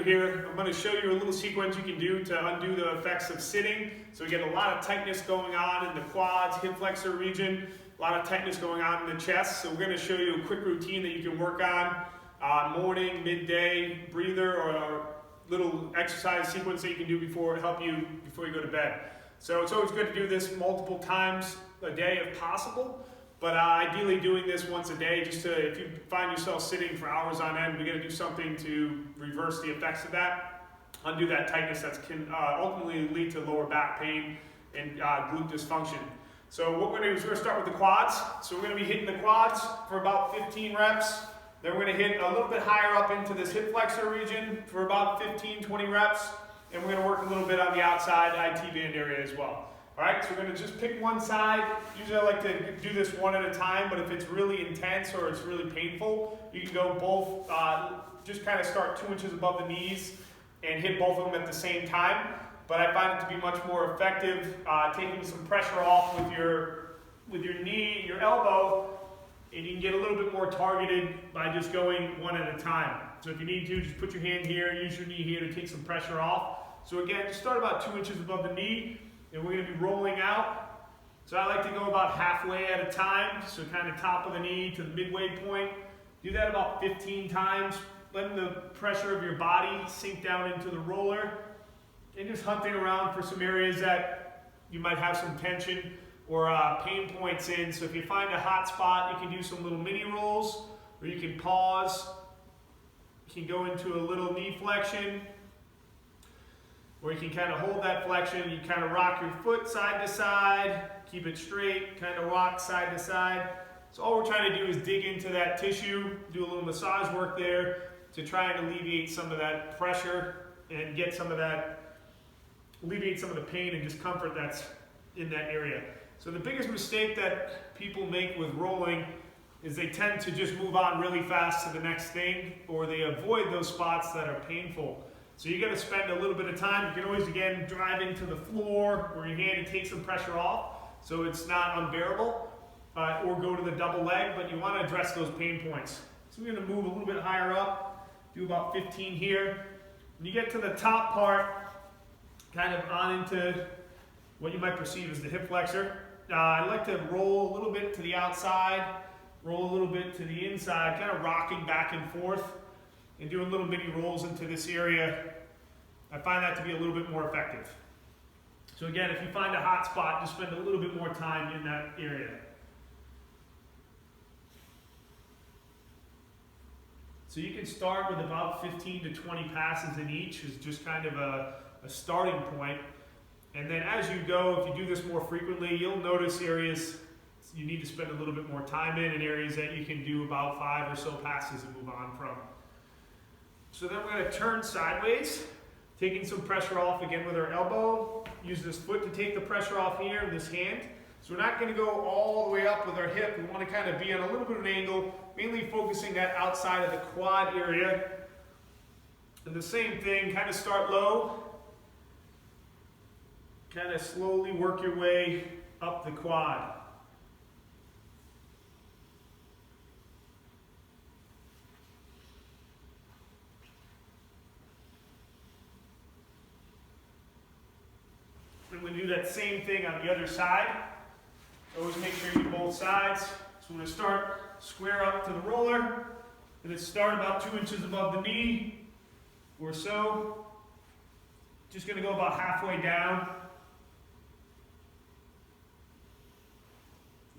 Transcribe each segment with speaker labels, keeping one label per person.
Speaker 1: do here, I'm going to show you a little sequence you can do to undo the effects of sitting. So we get a lot of tightness going on in the quads, hip flexor region, a lot of tightness going on in the chest. So we're going to show you a quick routine that you can work on morning, midday, breather, or little exercise sequence that you can do before you go to bed. So it's always good to do this multiple times a day if possible, but ideally doing this once a day, just to, if you find yourself sitting for hours on end, we got to do something to reverse the effects of that, undo that tightness that can ultimately lead to lower back pain and glute dysfunction. So what we're going to do is we're going to start with the quads. So we're going to be hitting the quads for about 15 reps. Then we're going to hit a little bit higher up into this hip flexor region for about 15, 20 reps. And we're going to work a little bit on the outside IT band area as well. All right, so we're going to just pick one side. Usually I like to do this one at a time, but if it's really intense or it's really painful, you can go both, just kind of start 2 inches above the knees and hit both of them at the same time. But I find it to be much more effective taking some pressure off with your knee, your elbow, and you can get a little bit more targeted by just going one at a time. So if you need to, just put your hand here, use your knee here to take some pressure off. So again, just start about 2 inches above the knee, and we're going to be rolling out. So I like to go about halfway at a time, so kind of top of the knee to the midway point. Do that about 15 times, letting the pressure of your body sink down into the roller, and just hunting around for some areas that you might have some tension or pain points in. So if you find a hot spot, you can do some little mini rolls, or you can pause. You can go into a little knee flexion, or you can kind of hold that flexion. You kind of rock your foot side to side, keep it straight, kind of rock side to side. So all we're trying to do is dig into that tissue, do a little massage work there to try and alleviate some of that pressure and get some of that, alleviate some of the pain and discomfort that's in that area. So the biggest mistake that people make with rolling is they tend to just move on really fast to the next thing, or they avoid those spots that are painful. So you got to spend a little bit of time. You can always, again, drive into the floor or your hand and take some pressure off so it's not unbearable, or go to the double leg, but you want to address those pain points. So we're going to move a little bit higher up, do about 15 here. When you get to the top part, kind of on into what you might perceive as the hip flexor, I like to roll a little bit to the outside, roll a little bit to the inside, kind of rocking back and forth and doing little mini rolls into this area. I find that to be a little bit more effective. So again, if you find a hot spot, just spend a little bit more time in that area. So you can start with about 15 to 20 passes in each as just kind of a starting point. And then as you go, if you do this more frequently, you'll notice areas you need to spend a little bit more time in, and areas that you can do about 5 or so passes and move on from. So then we're going to turn sideways, taking some pressure off again with our elbow. Use this foot to take the pressure off here and this hand. So we're not going to go all the way up with our hip. We want to kind of be on a little bit of an angle, mainly focusing that outside of the quad area. And the same thing, kind of start low, kind of slowly work your way up the quad. And we do that same thing on the other side. Always make sure you do both sides. So we're going to start square up to the roller, and then start about 2 inches above the knee or so. Just going to go about halfway down,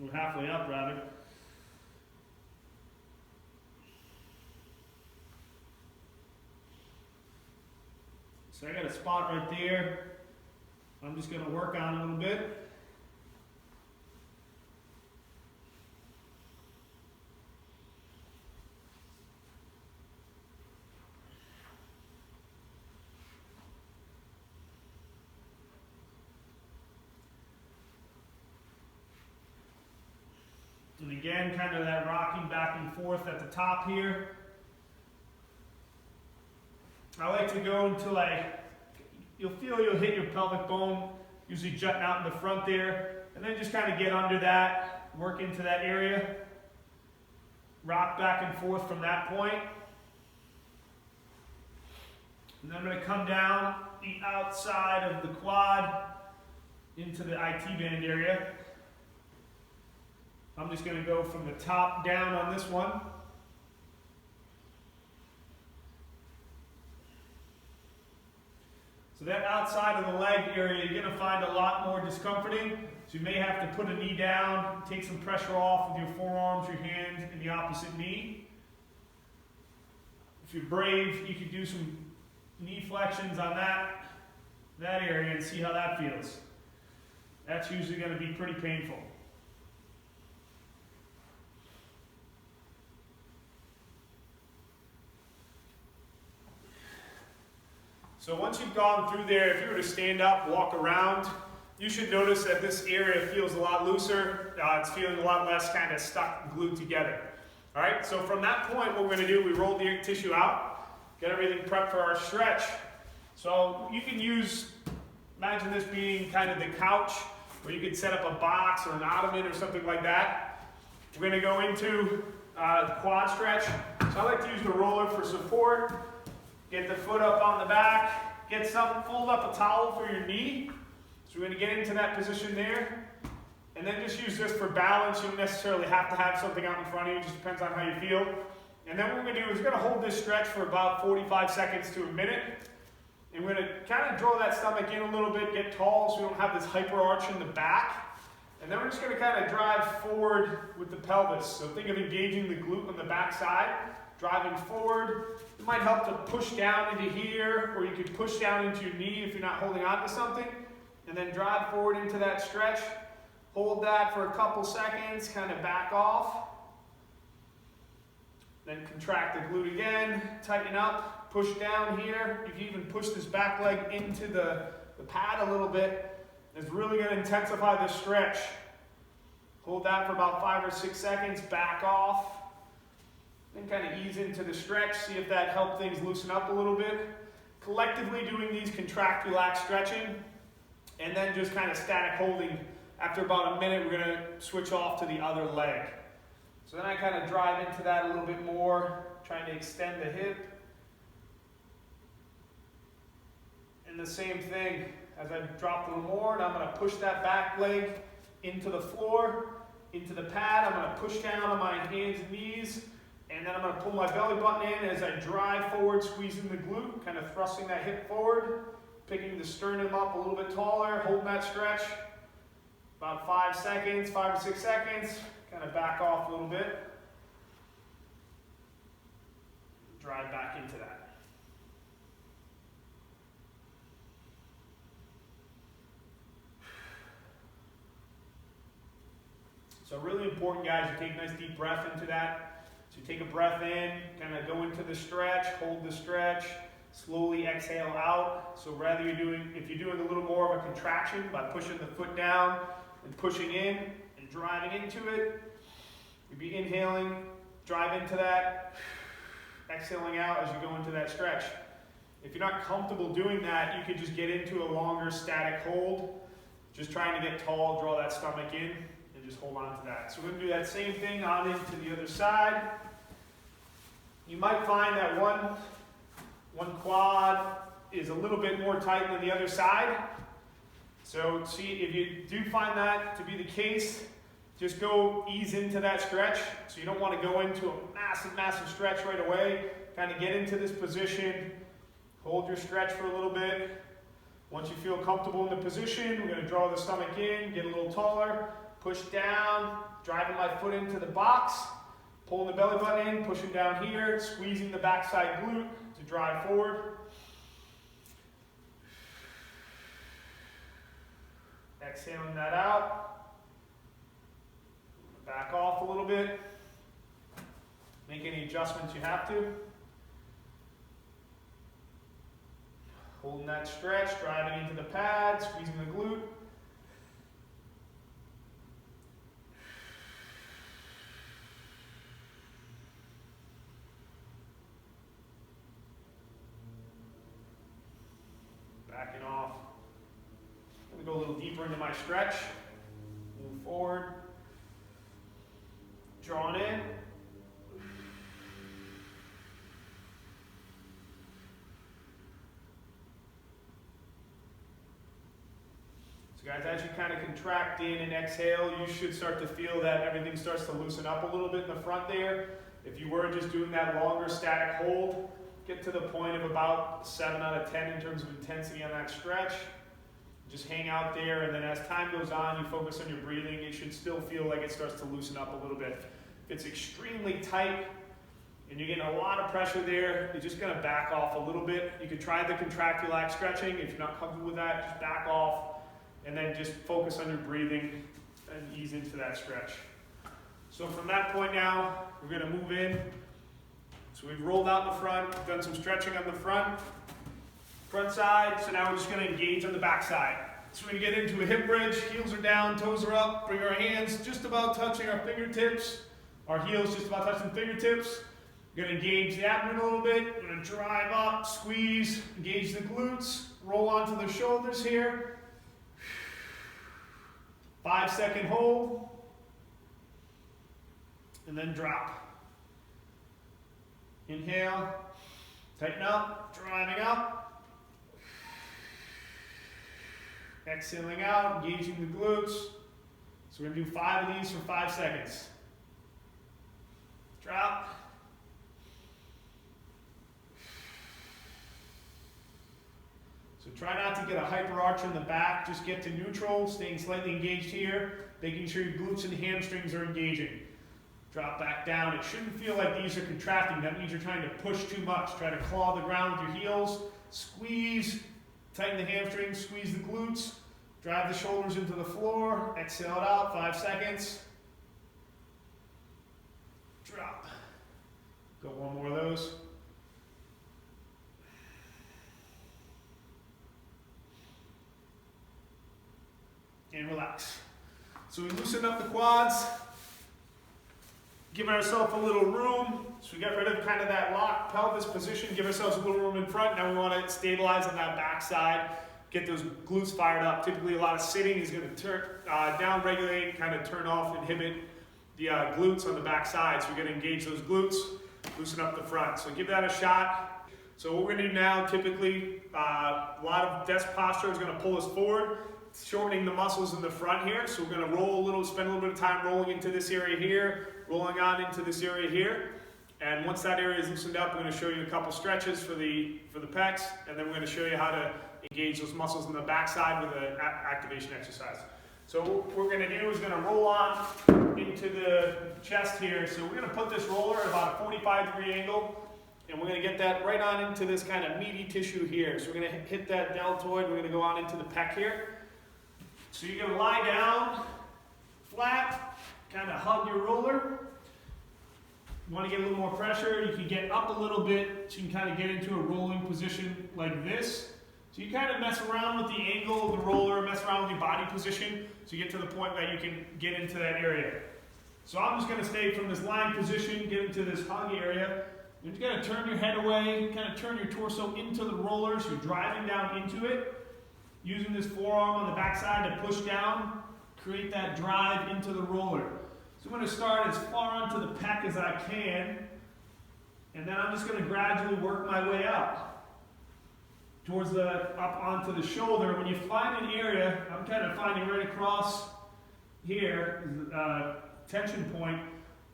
Speaker 1: or halfway up rather. So I got a spot right there. I'm just going to work on a little bit. And again, kind of that rocking back and forth at the top here. I like to go until you'll feel you'll hit your pelvic bone, usually jutting out in the front there, and then just kind of get under that, work into that area, rock back and forth from that point. And then I'm going to come down the outside of the quad into the IT band area. I'm just going to go from the top down on this one. So that outside of the leg area, you're going to find a lot more discomforting. So you may have to put a knee down, take some pressure off with your forearms, your hands, and the opposite knee. If you're brave, you could do some knee flexions on that area and see how that feels. That's usually going to be pretty painful. So once you've gone through there, if you were to stand up, walk around, you should notice that this area feels a lot looser. It's feeling a lot less kind of stuck and glued together. All right, so from that point, what we're going to do, we roll the tissue out, get everything prepped for our stretch. So you can use, imagine this being kind of the couch, where you could set up a box or an ottoman or something like that. We're going to go into quad stretch. So I like to use the roller for support. Get the foot up on the back, fold up a towel for your knee. So we're going to get into that position there. And then just use this for balance. You don't necessarily have to have something out in front of you, it just depends on how you feel. And then what we're going to do is we're going to hold this stretch for about 45 seconds to a minute. And we're going to kind of draw that stomach in a little bit, get tall so we don't have this hyper arch in the back. And then we're just going to kind of drive forward with the pelvis. So think of engaging the glute on the back side, driving forward. It might help to push down into here, or you could push down into your knee if you're not holding on to something. And then drive forward into that stretch. Hold that for a couple seconds, kind of back off. Then contract the glute again, tighten up, push down here. You can even push this back leg into the pad a little bit. It's really going to intensify the stretch. Hold that for about 5 or 6 seconds, back off. Then kind of ease into the stretch, see if that helped things loosen up a little bit. Collectively doing these contract, relax, stretching, and then just kind of static holding. After about a minute, we're going to switch off to the other leg. So then I kind of drive into that a little bit more, trying to extend the hip. And the same thing, as I drop a little more, and I'm going to push that back leg into the floor, into the pad. I'm going to push down on my hands and knees, and then I'm going to pull my belly button in as I drive forward, squeezing the glute, kind of thrusting that hip forward, picking the sternum up a little bit taller, holding that stretch. About 5 seconds, 5 or 6 seconds, kind of back off a little bit. Drive back into that. So really important, guys, you take a nice deep breath into that. So you take a breath in, kind of go into the stretch, hold the stretch, slowly exhale out. So rather if you're doing a little more of a contraction by pushing the foot down and pushing in and driving into it, you'd be inhaling, drive into that, exhaling out as you go into that stretch. If you're not comfortable doing that, you could just get into a longer static hold, just trying to get tall, draw that stomach in, and just hold on to that. So we're going to do that same thing on into the other side. You might find that one quad is a little bit more tight than the other side. So see, if you do find that to be the case, just go ease into that stretch. So you don't want to go into a massive, massive stretch right away. Kind of get into this position, hold your stretch for a little bit. Once you feel comfortable in the position, we're going to draw the stomach in, get a little taller, push down, driving my foot into the box, pulling the belly button in, pushing down here, squeezing the backside glute to drive forward. Exhaling that out. Back off a little bit. Make any adjustments you have to. Holding that stretch, driving into the pad, squeezing the glute. Backing off. I'm going to go a little deeper into my stretch. Move forward. Drawing in. So guys, as you kind of contract in and exhale, you should start to feel that everything starts to loosen up a little bit in the front there. If you were just doing that longer static hold, get to the point of about 7 out of 10 in terms of intensity on that stretch. Just hang out there, and then as time goes on, you focus on your breathing. It should still feel like it starts to loosen up a little bit. If it's extremely tight and you're getting a lot of pressure there, you're just going to back off a little bit. You could try the contractulac stretching. If you're not comfortable with that, just back off and then just focus on your breathing and ease into that stretch. So from that point now, we're going to move in. So we've rolled out the front, done some stretching on the front side. So now we're just going to engage on the back side. So we're going to get into a hip bridge, heels are down, toes are up, bring our hands just about touching our fingertips, our heels just about touching the fingertips. We're going to engage the abdomen a little bit. We're going to drive up, squeeze, engage the glutes, roll onto the shoulders here. 5-second hold, and then drop. Inhale, tighten up, driving up. Exhaling out, engaging the glutes. So we're going to do 5 of these for 5 seconds. Drop. So try not to get a hyper arch in the back, just get to neutral, staying slightly engaged here, making sure your glutes and hamstrings are engaging. Drop back down. It shouldn't feel like these are contracting. That means you're trying to push too much. Try to claw the ground with your heels, squeeze, tighten the hamstrings, squeeze the glutes, drive the shoulders into the floor, exhale it out, 5 seconds. Drop. Go one more of those. And relax. So we loosen up the quads, give ourselves a little room. So we got rid of kind of that locked pelvis position, give ourselves a little room in front. Now we want to stabilize on that back side, get those glutes fired up. Typically a lot of sitting is going to turn down regulate, kind of turn off, inhibit the glutes on the back side. So we're going to engage those glutes, loosen up the front. So give that a shot. So what we're going to do now, typically a lot of desk posture is going to pull us forward, shortening the muscles in the front here. So we're going to roll a little, spend a little bit of time rolling into this area here, rolling on into this area here. And once that area is loosened up, I'm going to show you a couple stretches for the pecs, and then we're going to show you how to engage those muscles in the backside with an activation exercise. So what we're going to do is going to roll on into the chest here. So we're going to put this roller at about a 45-degree angle, and we're going to get that right on into this kind of meaty tissue here. So we're going to hit that deltoid. We're going to go on into the pec here. So you're going to lie down flat, kind of hug your roller. You want to get a little more pressure, you can get up a little bit so you can kind of get into a rolling position like this. So you kind of mess around with the angle of the roller, mess around with your body position so you get to the point that you can get into that area. So I'm just going to stay from this lying position, get into this hug area. You're just going to turn your head away, kind of turn your torso into the roller so you're driving down into it. Using this forearm on the backside to push down, create that drive into the roller. So I'm going to start as far onto the pec as I can, and then I'm just going to gradually work my way up towards up onto the shoulder. When you find an area, I'm kind of finding right across here, tension point.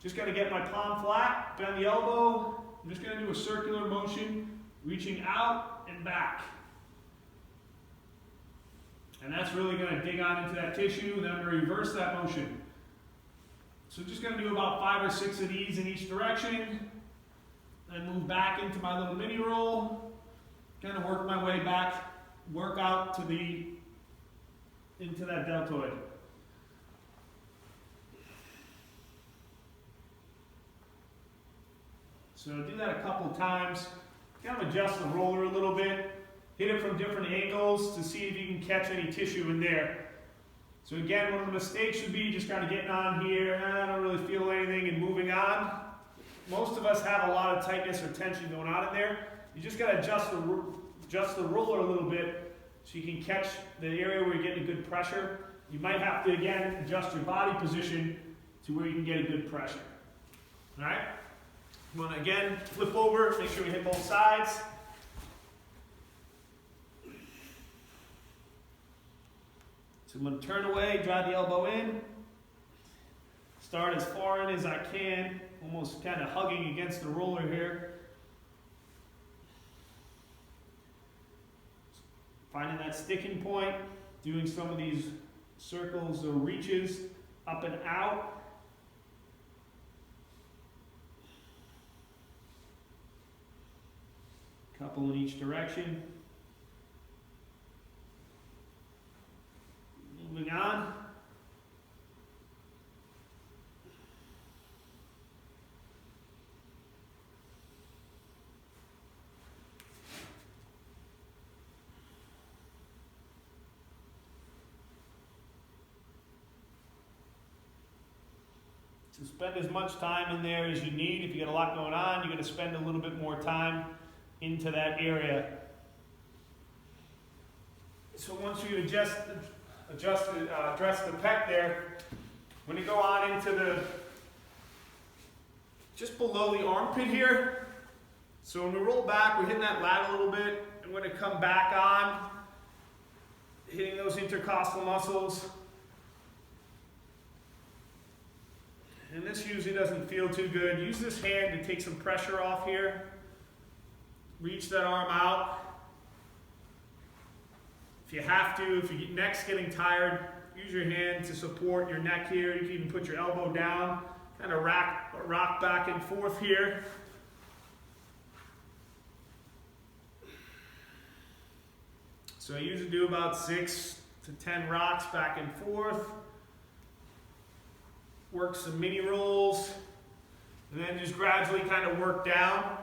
Speaker 1: Just going to get my palm flat, bend the elbow. I'm just going to do a circular motion, reaching out and back. And that's really going to dig on into that tissue. Then I'm going to reverse that motion. So just going to do about 5 or 6 of these in each direction. Then move back into my little mini roll. Kind of work my way back, work out to into that deltoid. So do that a couple times. Kind of adjust the roller a little bit. Hit it from different angles to see if you can catch any tissue in there. So again, one of the mistakes should be just kind of getting on here, I don't really feel anything, and moving on. Most of us have a lot of tightness or tension going on in there. You just got to adjust the roller a little bit so you can catch the area where you're getting good pressure. You might have to, again, adjust your body position to where you can get a good pressure. All right? You want to, again, flip over, make sure we hit both sides. So So I'm going to turn away, drive the elbow in, start as far in as I can, almost kind of hugging against the roller here. Finding that sticking point, doing some of these circles or reaches up and out. Couple in each direction. Moving on. So spend as much time in there as you need. If you got a lot going on, you're going to spend a little bit more time into that area. So once you address the pec there, when you go on into the, just below the armpit here, so when we roll back, we're hitting that lat a little bit, and when it come back on, hitting those intercostal muscles. And this usually doesn't feel too good. Use this hand to take some pressure off here. Reach that arm out. If you have to, if your neck's getting tired, use your hand to support your neck here. You can even put your elbow down, kind of rock back and forth here. So I usually do about 6 to 10 rocks back and forth. Work some mini rolls, and then just gradually kind of work down.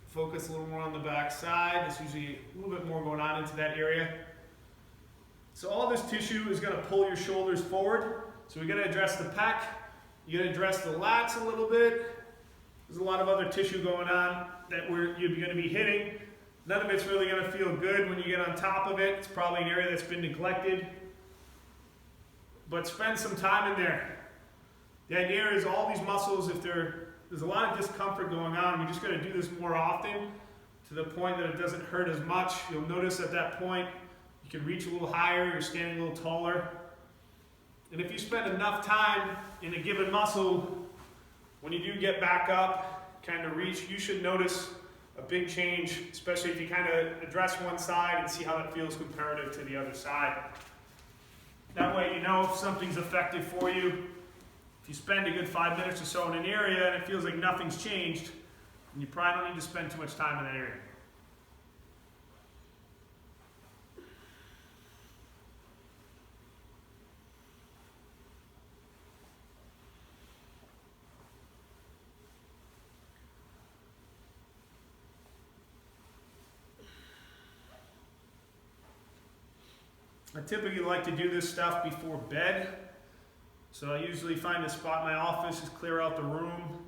Speaker 1: Focus a little more on the back side. There's usually a little bit more going on into that area. So all this tissue is going to pull your shoulders forward. So we got to address the pec. You got to address the lats a little bit. There's a lot of other tissue going on that you're going to be hitting. None of it's really going to feel good when you get on top of it. It's probably an area that's been neglected. But spend some time in there. The idea is all these muscles, if there's a lot of discomfort going on, we just got to do this more often to the point that it doesn't hurt as much. You'll notice at that point you can reach a little higher, you're standing a little taller. And if you spend enough time in a given muscle, when you do get back up, kind of reach, you should notice a big change, especially if you kind of address one side and see how that feels comparative to the other side. That way you know if something's effective for you. If you spend a good 5 minutes or so in an area and it feels like nothing's changed, then you probably don't need to spend too much time in that area. I typically like to do this stuff before bed. So I usually find a spot in my office, just clear out the room.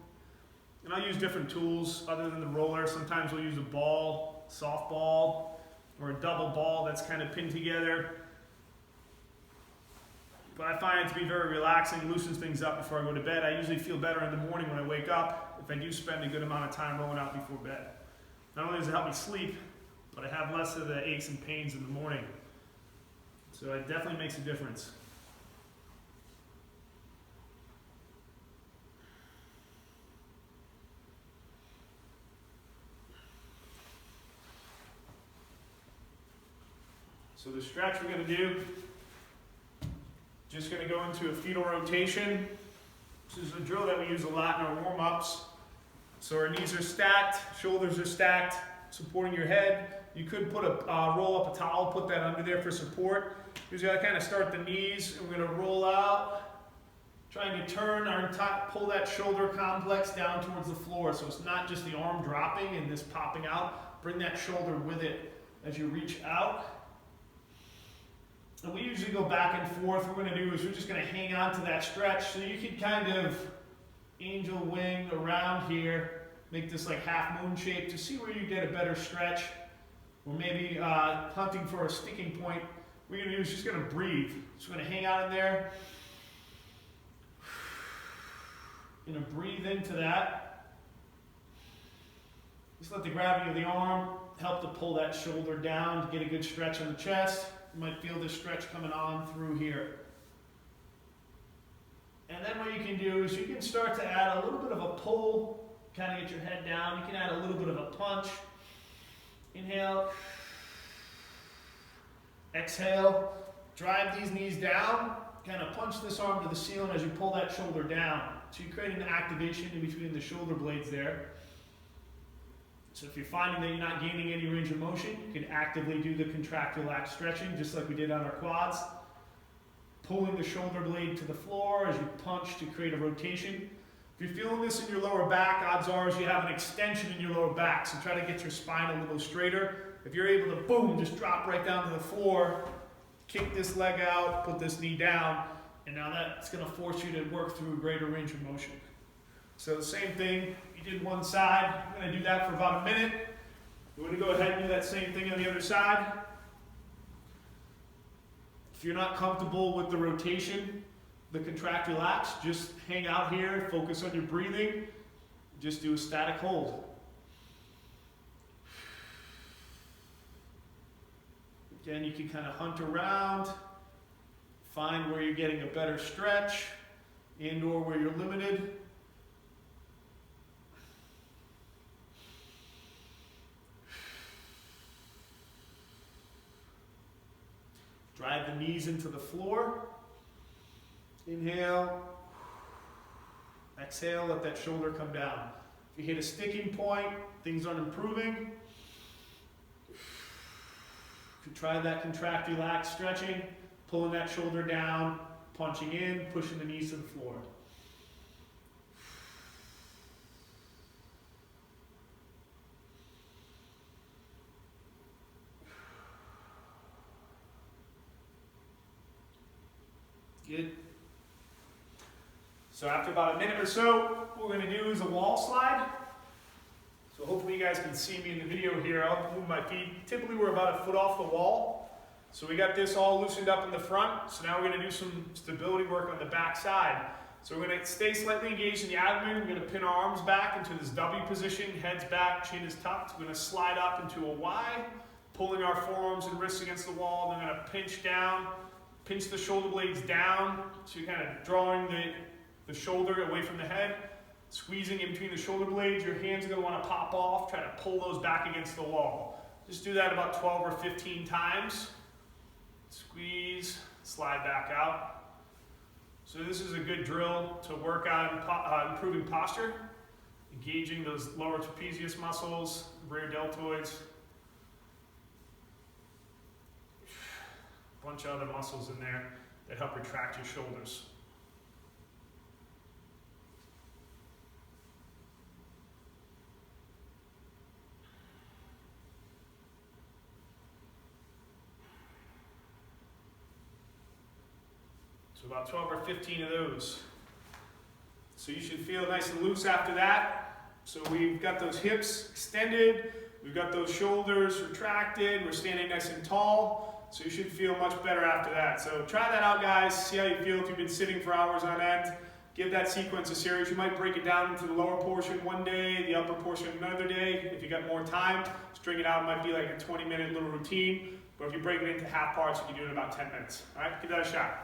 Speaker 1: And I'll use different tools other than the roller. Sometimes we'll use a ball, softball, or a double ball that's kind of pinned together. But I find it to be very relaxing, loosens things up before I go to bed. I usually feel better in the morning when I wake up if I do spend a good amount of time rolling out before bed. Not only does it help me sleep, but I have less of the aches and pains in the morning. So it definitely makes a difference. So the stretch we're going to do, just going to go into a fetal rotation. This is a drill that we use a lot in our warm-ups. So our knees are stacked, shoulders are stacked, supporting your head. You could put roll up a towel, put that under there for support. Usually I kind of start the knees, and we're going to roll out, trying to turn our pull that shoulder complex down towards the floor. So it's not just the arm dropping and this popping out. Bring that shoulder with it as you reach out. And we usually go back and forth. What we're going to do is we're just going to hang on to that stretch. So you can kind of angel wing around here, make this like half moon shape to see where you get a better stretch. Or maybe hunting for a sticking point. What we're going to do is just going to breathe. So we're going to hang out in there. Going to breathe into that. Just let the gravity of the arm help to pull that shoulder down to get a good stretch on the chest.
Speaker 2: You might feel this stretch coming on through here. And then what you can do is you can start to add a little bit of a pull, kind of get your head down. You can add a little bit of a punch. Inhale. Exhale. Drive these knees down. Kind of punch this arm to the ceiling as you pull that shoulder down. So you're creating an activation in between the shoulder blades there. So if you're finding that you're not gaining any range of motion, you can actively do the contract, relax stretching, just like we did on our quads. Pulling the shoulder blade to the floor as you punch to create a rotation. If you're feeling this in your lower back, odds are you have an extension in your lower back, so try to get your spine a little straighter. If you're able to, boom, just drop right down to the floor, kick this leg out, put this knee down, and now that's going to force you to work through a greater range of motion. So the same thing, you did one side, I'm going to do that for about a minute. We're going to go ahead and do that same thing on the other side. If you're not comfortable with the rotation, the contract, relax, just hang out here, focus on your breathing, just do a static hold. Again, you can kind of hunt around, find where you're getting a better stretch and or where you're limited. Drive the knees into the floor. Inhale. Exhale, let that shoulder come down. If you hit a sticking point, things aren't improving. You could try that contract, relax, stretching, pulling that shoulder down, punching in, pushing the knees to the floor. Good. So after about a minute or so, what we're going to do is a wall slide. So hopefully you guys can see me in the video here. I'll move my feet. Typically we're about a foot off the wall. So we got this all loosened up in the front. So now we're going to do some stability work on the back side. So we're going to stay slightly engaged in the abdomen. We're going to pin our arms back into this W position. Head's back, chin is tucked. We're going to slide up into a Y, pulling our forearms and wrists against the wall. Then we're going to pinch down. Pinch the shoulder blades down, so you're kind of drawing the shoulder away from the head, squeezing in between the shoulder blades. Your hands are going to want to pop off, try to pull those back against the wall. Just do that about 12 or 15 times. Squeeze, slide back out. So this is a good drill to work on improving posture, engaging those lower trapezius muscles, rear deltoids. Bunch of other muscles in there that help retract your shoulders. So about 12 or 15 of those. So you should feel nice and loose after that. So we've got those hips extended, we've got those shoulders retracted, we're standing nice and tall. So you should feel much better after that. So try that out, guys. See how you feel if you've been sitting for hours on end. Give that sequence a series. You might break it down into the lower portion one day, the upper portion another day. If you got more time, string it out. It might be like a 20-minute little routine. But if you break it into half parts, you can do it in about 10 minutes. All right, give that a shot.